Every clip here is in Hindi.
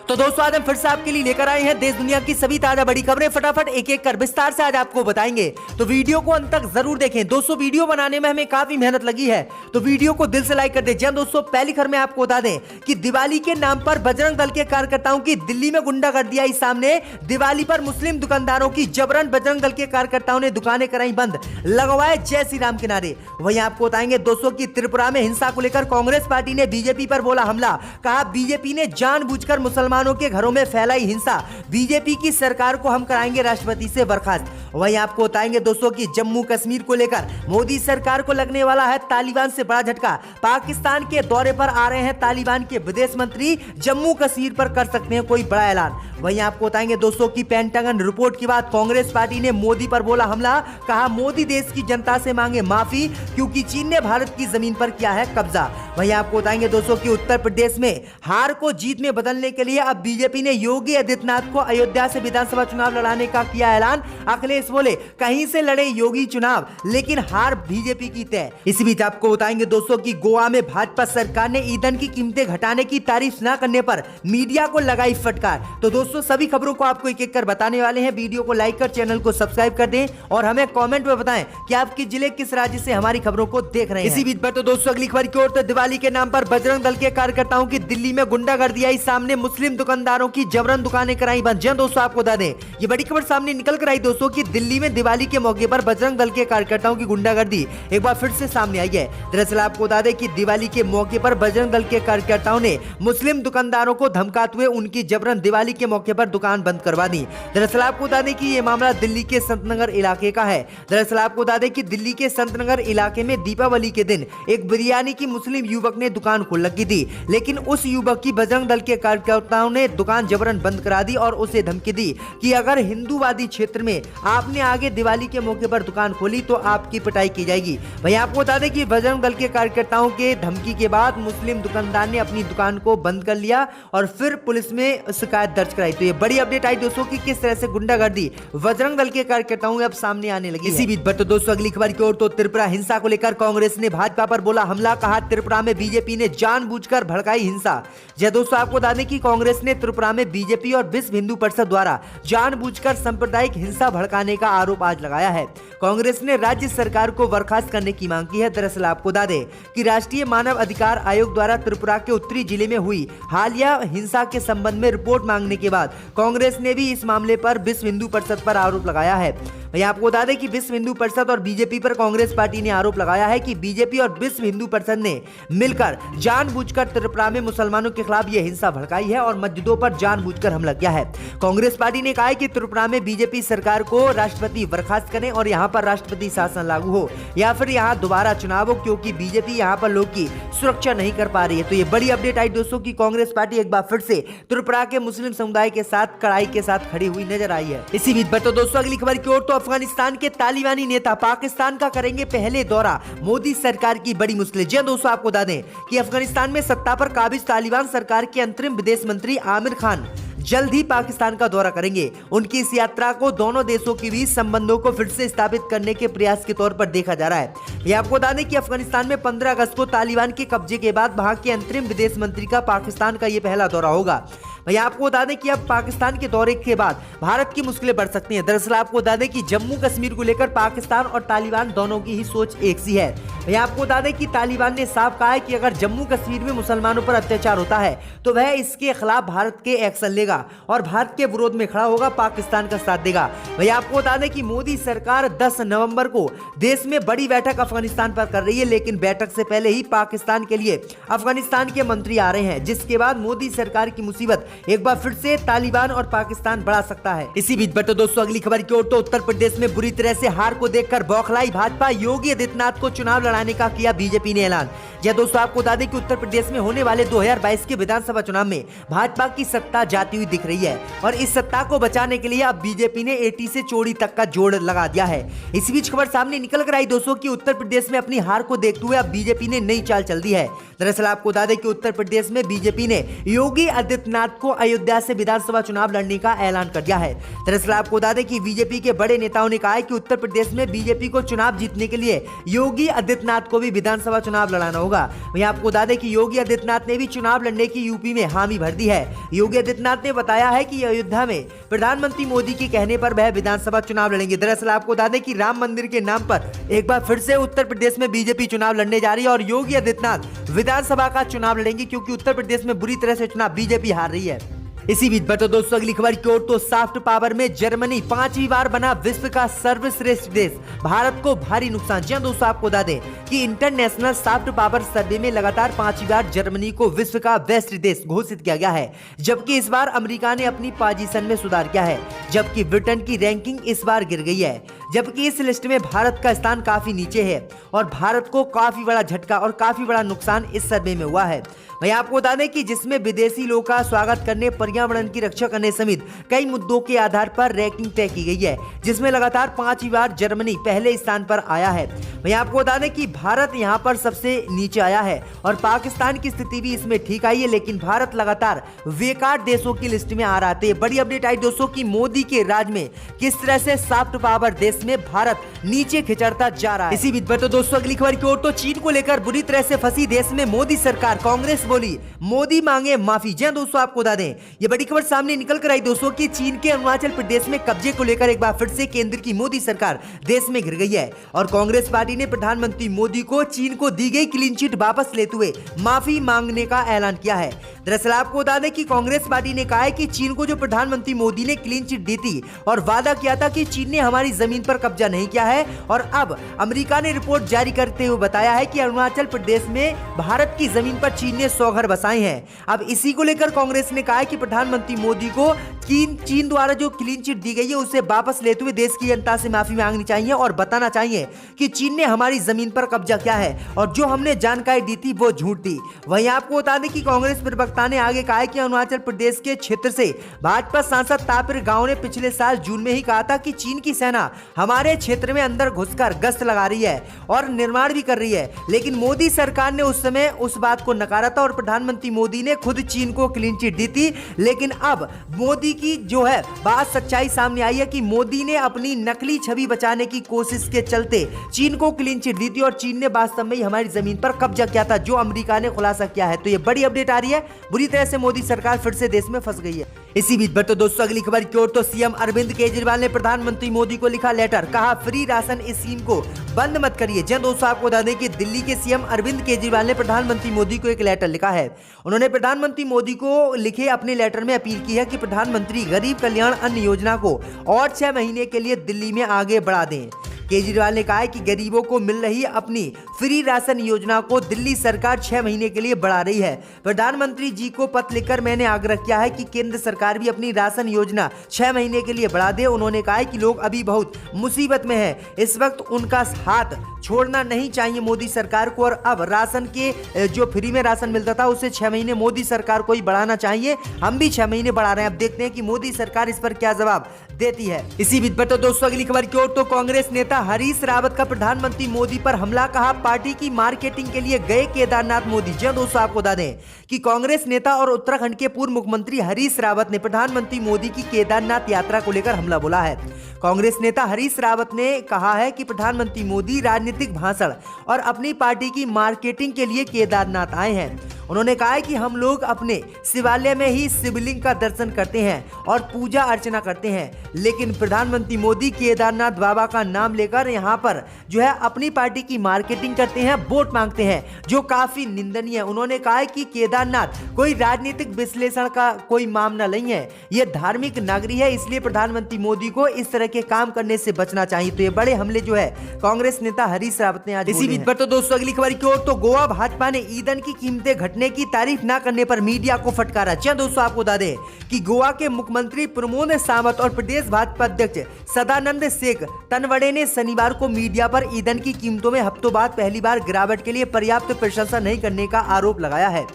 तो दोस्तों आज हम फिर से आपके लिए लेकर आए हैं देश दुनिया की सभी ताजा बड़ी खबरें। फटाफट एक एक कर विस्तार से आज आपको बताएंगे, तो वीडियो को अंत तक जरूर देखें। दोस्तों वीडियो बनाने में हमें काफी मेहनत लगी है, तो वीडियो को दिल से लाइक कर दें। जी दोस्तों, पहली खबर में आपको बता दें कि दिवाली के नाम पर बजरंग दल के कार्यकर्ताओं की दिल्ली में गुंडागर्दी आई सामने। दिवाली पर मुस्लिम दुकानदारों की जबरन बजरंग दल के कार्यकर्ताओं ने दुकानें कराई बंद, लगवाए जय श्री राम के नारे। वहीं आपको बताएंगे दोस्तों की त्रिपुरा में हिंसा को लेकर कांग्रेस पार्टी ने बीजेपी पर बोला हमला। कहा बीजेपी ने जानबूझकर मुसलमानों के घरों में फैलाई हिंसा, बीजेपी की सरकार को हम कराएंगे राष्ट्रपति से बर्खास्त। वहीं आपको बताएंगे दोस्तों कि जम्मू कश्मीर को लेकर मोदी सरकार को लगने वाला है तालिबान से बड़ा झटका। पाकिस्तान के दौरे पर आ रहे हैं तालिबान के विदेश मंत्री, जम्मू कश्मीर पर कर सकते हैं कोई बड़ा ऐलान। वहीं आपको बताएंगे दोस्तों की पेंटागन रिपोर्ट के बाद कांग्रेस पार्टी ने मोदी पर बोला हमला। कहा मोदी देश की जनता से मांगे माफी क्योंकि चीन ने भारत की जमीन पर किया है कब्जा। वहीं आपको बताएंगे दोस्तों कि उत्तर प्रदेश में हार को जीत में बदलने के लिए अब बीजेपी ने योगी आदित्यनाथ को अयोध्या से विधानसभा चुनाव लड़ाने का किया ऐलान। अखिलेश बोले कहीं से लड़े योगी चुनाव, लेकिन हार बीजेपी की तय। इसी बीच आपको बताएंगे दोस्तों कि गोवा में भाजपा सरकार ने ईंधन की कीमतें घटाने की तारीफ न करने पर मीडिया को लगाई फटकार। तो दोस्तों सभी खबरों को आपको एक एक कर बताने वाले हैं। वीडियो को लाइक कर चैनल को सब्सक्राइब कर दें और हमें कमेंट में बताएं कि आप किस जिले किस राज्य से हमारी खबरों को देख रहे हैं। इसी बीच पर तो दोस्तों अगली खबर की ओर, तो दिवाली के नाम पर बजरंग दल के कार्यकर्ताओं की दिल्ली में गुंडागर्दी आई सामने। मुस्लिम दुकानदारों की जबरन दुकानें कराई बंद। जी दोस्तों आपको बता दें ये बड़ी खबर सामने निकल कर आई दोस्तों कि दिल्ली में दिवाली के मौके पर बजरंग दल के कार्यकर्ताओं की गुंडागर्दी एक बार फिर से सामने आई है। दरअसल आपको बता दें कि दिवाली के मौके पर बजरंग दल के कार्यकर्ताओं ने मुस्लिम दुकानदारों को धमकाते हुए उनकी जबरन दिवाली के मौके पर दुकान बंद करवा दी। दरअसल आपको बता दें कि ये मामला दिल्ली के संतनगर इलाके का है। दरअसल आपको बता दें कि दिल्ली के संतनगर इलाके में दीपावली के दिन एक बिरयानी की मुस्लिम युवक ने दुकान खोल रखी थी, लेकिन उस युवक की बजरंग दल के कार्यकर्ताओं ने दुकान जबरन बंद करा दी और उसे धमकी दी कि अगर हिंदूवादी क्षेत्र में आपने आगे दिवाली के मौके पर दुकान खोली तो आपकी पिटाई की जाएगी। वहीं आपको बता दें कि बजरंग दल के कार्यकर्ताओं के धमकी के बाद मुस्लिम दुकानदार ने अपनी दुकान को बंद कर लिया और फिर पुलिस में शिकायत दर्ज कराई। तो ये बड़ी अपडेट आई दोस्तों की किस तरह से गुंडागर्दी बजरंग दल के कार्यकर्ताओं में अब सामने आने लगी। इसी बीच पर तो दोस्तों अगली खबर की ओर, तो त्रिपुरा हिंसा को लेकर कांग्रेस ने भाजपा पर बोला हमला। कहा त्रिपुरा में बीजेपी ने जानबूझकर भड़काई हिंसा। जय दोस्तों आपको बता दें कि कांग्रेस ने त्रिपुरा में बीजेपी और विश्व हिंदू परिषद द्वारा जानबूझकर सांप्रदायिक हिंसा भड़काने का आरोप आज लगाया है। कांग्रेस ने राज्य सरकार को बर्खास्त करने की मांग की है। दरअसल आपको बता दें कि राष्ट्रीय मानव अधिकार आयोग द्वारा त्रिपुरा के उत्तरी जिले में हुई हालिया हिंसा के संबंध में रिपोर्ट मांगने के बाद कांग्रेस ने भी इस मामले पर विश्व हिंदू परिषद पर आरोप लगाया है। वहीं आपको बता दें कि विश्व हिंदू परिषद और बीजेपी पर कांग्रेस पार्टी ने आरोप लगाया है कि बीजेपी और विश्व हिंदू परिषद ने मिलकर जानबूझकर त्रिपुरा में मुसलमानों के खिलाफ यह हिंसा भड़काई है और मस्जिदों पर जानबूझकर हमला किया है। कांग्रेस पार्टी ने कहा है कि त्रिपुरा में बीजेपी सरकार को राष्ट्रपति बर्खास्त करें और यहां पर राष्ट्रपति शासन लागू हो या फिर यहां दोबारा चुनाव हो, क्योंकि बीजेपी यहां पर लोग की सुरक्षा नहीं कर पा रही है। तो ये बड़ी अपडेट आई दोस्तों की कांग्रेस पार्टी एक बार फिर से त्रिपुरा के मुस्लिम समुदाय के साथ कड़ाई के साथ खड़ी हुई नजर आई है। इसी बीच पर तो दोस्तों अगली खबर की ओर, तो अफगानिस्तान के तालिबानी नेता पाकिस्तान का करेंगे पहले दौरा, मोदी सरकार की बड़ी मुश्किलें। जी दोस्तों आपको बता दें कि अफगानिस्तान में सत्ता पर काबिज तालिबान सरकार के अंतरिम विदेश मंत्री आमिर खान जल्द ही पाकिस्तान का दौरा करेंगे। उनकी इस यात्रा को दोनों देशों के बीच संबंधों को फिर से स्थापित करने के प्रयास के तौर पर देखा जा रहा है। यह आपको बता दें कि अफगानिस्तान में 15 अगस्त को तालिबान के कब्जे के बाद वहां के अंतरिम विदेश मंत्री का पाकिस्तान का यह पहला दौरा होगा। भैया आपको बता दें कि अब पाकिस्तान के दौरे के बाद भारत की मुश्किलें बढ़ सकती हैं। दरअसल आपको बता दें कि जम्मू कश्मीर को लेकर पाकिस्तान और तालिबान दोनों की ही सोच एक सी है। भैया आपको बता दें कि तालिबान ने साफ कहा है कि अगर जम्मू कश्मीर में मुसलमानों पर अत्याचार होता है तो वह इसके खिलाफ भारत के एक्शन लेगा और भारत के विरोध में खड़ा होगा, पाकिस्तान का साथ देगा। भैया आपको बता दें कि मोदी सरकार 10 नवंबर को देश में बड़ी बैठक अफगानिस्तान पर कर रही है, लेकिन बैठक से पहले ही पाकिस्तान के लिए अफगानिस्तान के मंत्री आ रहे हैं, जिसके बाद मोदी सरकार की मुसीबत एक बार फिर से तालिबान और पाकिस्तान बढ़ा सकता है। इसी बीच पर तो दोस्तों अगली खबर की ओर, तो उत्तर प्रदेश में बुरी तरह से हार को देखकर बौखलाई भाजपा, योगी आदित्यनाथ को चुनाव लड़ाने का किया बीजेपी ने ऐलान। यह दोस्तों आपको बता दें कि उत्तर प्रदेश में होने वाले 2022 के विधानसभा चुनाव में भाजपा की सत्ता जाती हुई दिख रही है और इस सत्ता को बचाने के लिए अब बीजेपी ने एटी से चोड़ी तक का जोड़ लगा दिया है। इसी बीच खबर सामने निकल कर आई दोस्तों कि उत्तर प्रदेश में अपनी हार को देखते हुए अब बीजेपी ने नई चाल चल दी है। दरअसल आपको बता दें कि उत्तर प्रदेश में बीजेपी ने योगी आदित्यनाथ को अयोध्या से विधानसभा चुनाव लड़ने का ऐलान कर दिया है। दरअसल आपको बता दें कि बीजेपी के बड़े नेताओं ने कहा है कि उत्तर प्रदेश में बीजेपी को चुनाव जीतने के लिए योगी आदित्यनाथ को भी विधानसभा चुनाव लड़ाना होगा। वहीं आपको बता दें कि योगी आदित्यनाथ ने भी चुनाव लड़ने की यूपी में हामी भर दी है। योगी आदित्यनाथ ने बताया है कि अयोध्या में प्रधानमंत्री मोदी के कहने पर वह विधानसभा चुनाव लड़ेंगे। दरअसल आपको बता दें कि राम मंदिर के नाम पर एक बार फिर से उत्तर प्रदेश में बीजेपी चुनाव लड़ने जा रही है और योगी आदित्यनाथ विधानसभा का चुनाव लड़ेंगे, क्योंकि उत्तर प्रदेश में बुरी तरह से चुनाव बीजेपी हार रही है। इसी बीच बढ़ते दोस्तों अगली खबर की ओर तो सॉफ्ट पावर में जर्मनी 5वीं बार बना विश्व का सर्वश्रेष्ठ देश, भारत को भारी नुकसान। जी दोस्तों आपको बता दें कि इंटरनेशनल सॉफ्ट पावर सर्वे में लगातार 5वीं बार जर्मनी को विश्व का बेस्ट देश घोषित किया गया है, जबकि इस बार अमेरिका ने अपनी पोजीशन में सुधार किया है, जबकि ब्रिटेन की रैंकिंग इस बार गिर गई है, जबकि इस लिस्ट में भारत का स्थान काफी नीचे है और भारत को काफी बड़ा झटका और काफी बड़ा नुकसान इस सर्वे में हुआ है। वहीं आपको बता दें कि जिसमें विदेशी लोगों का स्वागत करने, पर्यावरण की रक्षा करने समेत कई मुद्दों के आधार पर रैंकिंग तय की गई है, जिसमें लगातार 5वीं बार जर्मनी पहले स्थान पर आया है। वहीं आपको बता दें कि भारत यहां पर सबसे नीचे आया है और पाकिस्तान की स्थिति भी इसमें ठीक आई है, लेकिन भारत लगातार बेकार देशों की लिस्ट में आ रहा है। बड़ी अपडेट आई दोस्तों की मोदी के राज में किस तरह से सॉफ्ट पावर देश में भारत नीचे खिचड़ता जा रहा है। इसी बीच तो दोस्तों अगली खबर की ओर तो चीन को लेकर बुरी तरह से फंसी देश में मोदी सरकार, कांग्रेस बोली मोदी मांगे माफी। जी दोस्तों आपको बता दें ये बड़ी खबर सामने निकल कर आई दोस्तों कि चीन के अरुणाचल प्रदेश में कब्जे को लेकर एक बार फिर से केंद्र की मोदी सरकार देश में घिर गई है और कांग्रेस पार्टी ने प्रधानमंत्री मोदी को चीन को दी गई क्लीन चिट वापस लेते हुए माफी मांगने का ऐलान किया है। दरअसल आपको बता दें कि कांग्रेस पार्टी ने कहा है कि चीन को जो प्रधानमंत्री मोदी ने क्लीन चिट दी थी और वादा किया था कि चीन ने हमारी जमीन पर कब्जा नहीं किया है, और अब अमेरिका ने रिपोर्ट जारी करते हुए बताया है कि अरुणाचल प्रदेश में भारत की जमीन पर चीन ने 100 घर बसाए हैं। अब इसी को लेकर कांग्रेस ने कहा है कि प्रधानमंत्री मोदी को चीन द्वारा जो क्लीन चिट दी गई है उसे वापस लेते हुए देश की जनता से माफी मांगनी चाहिए और बताना चाहिए कि चीन ने हमारी जमीन पर कब्जा किया है और जो हमने जानकारी दी थी वो झूठ थी। वहीं आपको बता दें कि कांग्रेस प्रवक्ता ने आगे कहा है कि अरुणाचल प्रदेश के क्षेत्र से भाजपा सांसद तापिर गांव ने पिछले साल जून में ही कहा था कि चीन की सेना हमारे क्षेत्र में अंदर घुसकर गश्त लगा रही है और निर्माण भी कर रही है, लेकिन मोदी सरकार ने उस समय उस बात को नकारा था और प्रधानमंत्री मोदी ने खुद चीन को क्लीन चिट दी थी। लेकिन अब मोदी की जो है बात सच्चाई सामने आई है कि मोदी ने अपनी नकली छवि बचाने की कोशिश के चलते चीन को क्लीन चिट दी थी और चीन ने वास्तव में हमारी जमीन पर कब्जा किया था, जो अमेरिका ने खुलासा किया है। तो ये बड़ी अपडेट आ रही है, बुरी तरह से मोदी सरकार फिर से देश में फंस गई है। इसी बीच बढ़ते दोस्तों अगली खबर की ओर तो सीएम अरविंद केजरीवाल ने प्रधानमंत्री मोदी को लिखा लेटर, कहा फ्री राशन स्कीम को बंद मत करिए। जी दोस्तों आपको बता दें कि दिल्ली के सीएम अरविंद केजरीवाल ने प्रधानमंत्री मोदी को एक लेटर लिखा है। उन्होंने प्रधानमंत्री मोदी को लिखे अपने लेटर में अपील की है कि प्रधानमंत्री गरीब कल्याण अन्न योजना को और 6 महीने के लिए दिल्ली में आगे बढ़ा दें। केजरीवाल ने कहा है कि गरीबों को मिल रही अपनी फ्री राशन योजना को दिल्ली सरकार 6 महीने के लिए बढ़ा रही है। प्रधानमंत्री जी को पत्र लिखकर मैंने आग्रह किया है कि केंद्र सरकार भी अपनी राशन योजना 6 महीने के लिए बढ़ा दे। उन्होंने कहा है कि लोग अभी बहुत मुसीबत में हैं, इस वक्त उनका हाथ छोड़ना नहीं चाहिए मोदी सरकार को, और अब राशन के जो फ्री में राशन मिलता था उसे 6 महीने मोदी सरकार को ही बढ़ाना चाहिए। हम भी 6 महीने बढ़ा रहे हैं, अब देखते हैं कि मोदी सरकार इस पर क्या जवाब देती है। इसी बीच पर तो दोस्तों अगली खबर की ओर तो कांग्रेस नेता हरीश रावत का प्रधानमंत्री मोदी पर हमला, कहा पार्टी की मार्केटिंग के लिए गए केदारनाथ मोदी। जी दोस्तों आपको बता दें कि कांग्रेस नेता और उत्तराखंड के पूर्व मुख्यमंत्री हरीश रावत ने प्रधानमंत्री मोदी की केदारनाथ यात्रा को लेकर हमला बोला है। कांग्रेस नेता हरीश रावत ने कहा है कि प्रधानमंत्री मोदी राजनीतिक भाषण और अपनी पार्टी की मार्केटिंग के लिए केदारनाथ आए हैं। उन्होंने कहा है कि हम लोग अपने शिवालय में ही शिवलिंग का दर्शन करते हैं और पूजा अर्चना करते हैं, लेकिन प्रधानमंत्री मोदी केदारनाथ बाबा का नाम लेकर यहाँ पर जो है अपनी पार्टी की मार्केटिंग करते हैं, वोट मांगते हैं, जो काफी निंदनीय है। उन्होंने कहा है कि केदारनाथ कोई राजनीतिक विश्लेषण का कोई मामला नहीं है, ये धार्मिक नगरी है, इसलिए प्रधानमंत्री मोदी को इस तरह के काम करने से बचना चाहिए। तो ये बड़े हमले जो है कांग्रेस नेता हरीश रावत ने आज इसी बीच पर तो दोस्तों अगली खबर की ओर तो गोवा भाजपा ने ईंधन की कीमतें घटने की तारीफ न करने पर मीडिया को फटकारा। जी दोस्तों आपको बता दें कि गोवा के मुख्यमंत्री प्रमोद सावंत और प्रदेश भाजपा अध्यक्ष सदानंद शेख तनवड़े ने शनिवार को मीडिया पर ईंधन की कीमतों में हफ्तों बाद पहली बार गिरावट के लिए पर्याप्त प्रशंसा नहीं करने का आरोप लगाया है।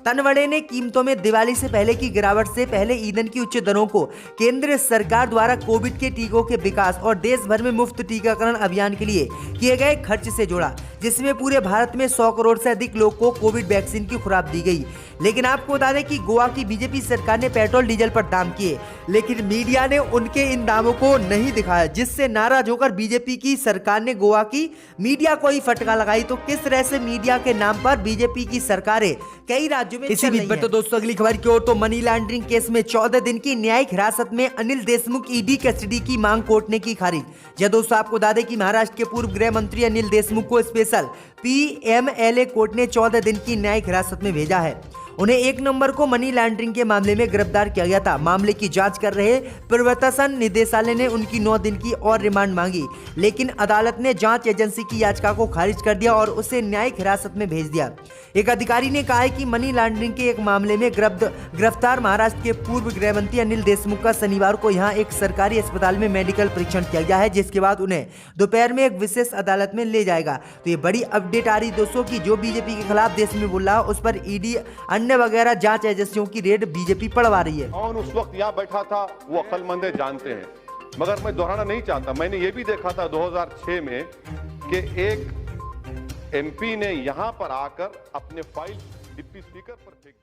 तनवड़े ने कीमतों में दिवाली से पहले की गिरावट से पहले ईंधन की उच्च दरों को केंद्र सरकार द्वारा कोविड के टीकों के विकास और देश भर में मुफ्त टीकाकरण अभियान के लिए किए गए खर्च से जोड़ा, जिसमें पूरे भारत में 100 करोड़ से अधिक लोग को कोविड वैक्सीन की खुराक दी गई। लेकिन आपको बता दें कि गोवा की बीजेपी सरकार ने पेट्रोल डीजल पर दाम किए, लेकिन मीडिया ने उनके इन दामों को नहीं दिखाया, जिससे नाराज होकर बीजेपी की सरकार ने गोवा की मीडिया को ही फटका लगाई। तो किस तरह से मीडिया के नाम पर बीजेपी की सरकारें कई राज्यों में इसी बीच पर तो दोस्तों अगली खबर की ओर तो मनी लॉन्ड्रिंग केस में 14 दिन की न्यायिक हिरासत में अनिल देशमुख ईडी कस्टडी की मांग कोर्ट ने की खारिज। जब दोस्तों आपको बता दें कि महाराष्ट्र के पूर्व गृह मंत्री अनिल देशमुख को स्पेशल पीएमएलए कोर्ट ने 14 दिन की न्यायिक हिरासत में भेजा है। उन्हें 1 नवंबर को मनी लॉन्ड्रिंग के मामले में गिरफ्तार किया गया था। मामले की जांच कर रहे प्रवर्तन निदेशालय ने उनकी 9 दिन की और रिमांड मांगी, लेकिन अदालत ने जांच एजेंसी की याचिका को खारिज कर दिया और उसे न्यायिक हिरासत में भेज दिया। एक अधिकारी ने कहा है कि मनी लॉन्ड्रिंग के एक मामले में गिरफ्तार महाराष्ट्र के पूर्व गृह मंत्री अनिल देशमुख का शनिवार को यहां एक सरकारी अस्पताल में मेडिकल परीक्षण किया गया है, जिसके बाद उन्हें दोपहर में एक विशेष अदालत में ले जाएगा। तो ये बड़ी अपडेट आ रही दोस्तों की जो बीजेपी के खिलाफ देश में बोल रहा है उस पर ईडी अन्य वगैरह जांच एजेंसियों की रेड बीजेपी पड़वा रही है। कौन उस वक्त यहाँ बैठा था वो अक्लमंद जानते हैं, मगर मैं दोहराना नहीं चाहता। मैंने ये भी देखा था 2006 में कि एक एमपी ने यहां पर आकर अपने फाइल डिप्टी स्पीकर पर फेंक